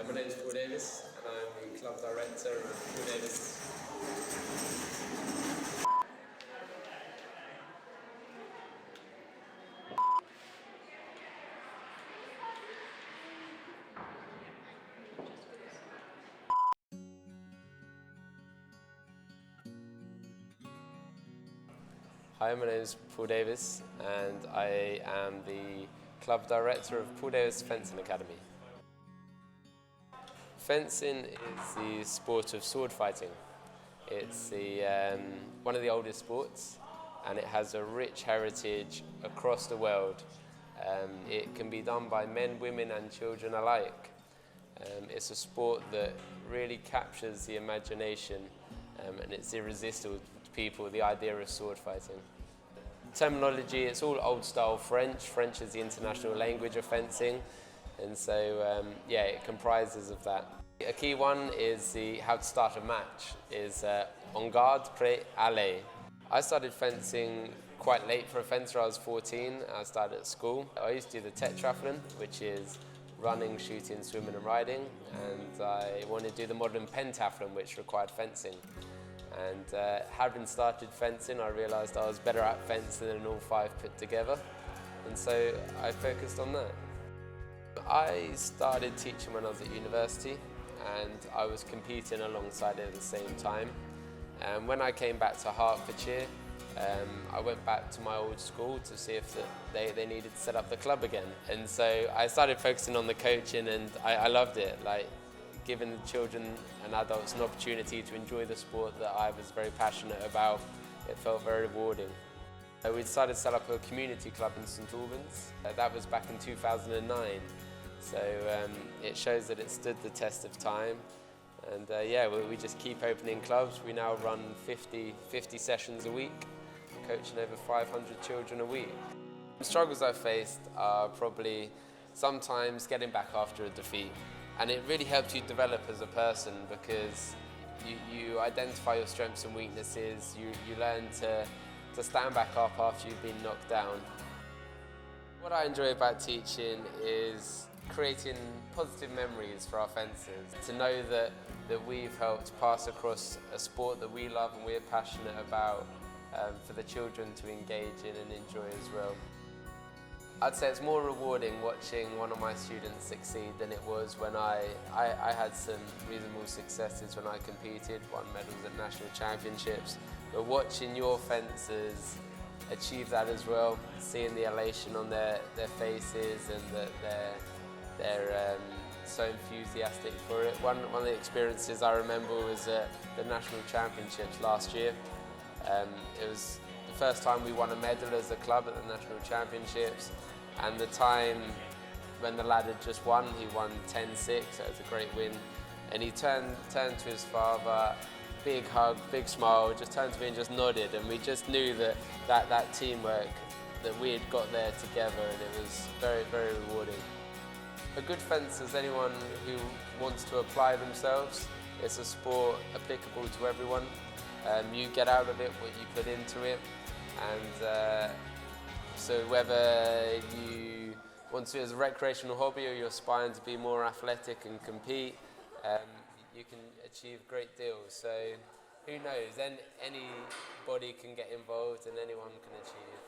My name is Paul Davis and I'm the club director of Paul Davis. Hi, my name is Paul Davis and I am the club director of Paul Davis Fencing Academy. Fencing is the sport of sword fighting. It's one of the oldest sports and it has a rich heritage across the world. It can be done by men, women and children alike. It's a sport that really captures the imagination and it's irresistible to people, the idea of sword fighting. Terminology, it's all old style French. French is the international language of fencing, and so yeah, it comprises of that. A key one is how to start a match, is en garde, prêt, aller. I started fencing quite late for a fencer. I was 14, I started at school. I used to do the tetrathlon, which is running, shooting, swimming and riding, and I wanted to do the modern pentathlon, which required fencing. And having started fencing, I realised I was better at fencing than all five put together, and so I focused on that. I started teaching when I was at university and I was competing alongside it at the same time. And when I came back to Hertfordshire, I went back to my old school to see if they needed to set up the club again. And so I started focusing on the coaching and I loved it. Like, giving the children and adults an opportunity to enjoy the sport that I was very passionate about. It felt very rewarding. We decided to set up a community club in St Albans. That was back in 2009. So it shows that it stood the test of time. And yeah, we just keep opening clubs. We now run 50 sessions a week, coaching over 500 children a week. The struggles I've faced are probably sometimes getting back after a defeat. And it really helps you develop as a person because you identify your strengths and weaknesses, you learn to stand back up after you've been knocked down. What I enjoy about teaching is creating positive memories for our fencers, to know that we've helped pass across a sport that we love and we're passionate about for the children to engage in and enjoy as well. I'd say it's more rewarding watching one of my students succeed than it was when I had some reasonable successes when I competed, won medals at national championships. But watching your fencers achieve that as well, seeing the elation on their faces and that they're so enthusiastic for it. One of the experiences I remember was at the national championships last year. It was the first time we won a medal as a club at the national championships, and the time when the lad had just won, he won 10-6, so it was a great win. And he turned to his father, big hug, big smile, just turned to me and just nodded, and we just knew that teamwork, that we had got there together, and it was very, very rewarding. A good fencer is anyone who wants to apply themselves. It's a sport applicable to everyone. You get out of it what you put into it, and so whether you want to do it as a recreational hobby or you're aspiring to be more athletic and compete, you can achieve great deals. So who knows, then anybody can get involved and anyone can achieve.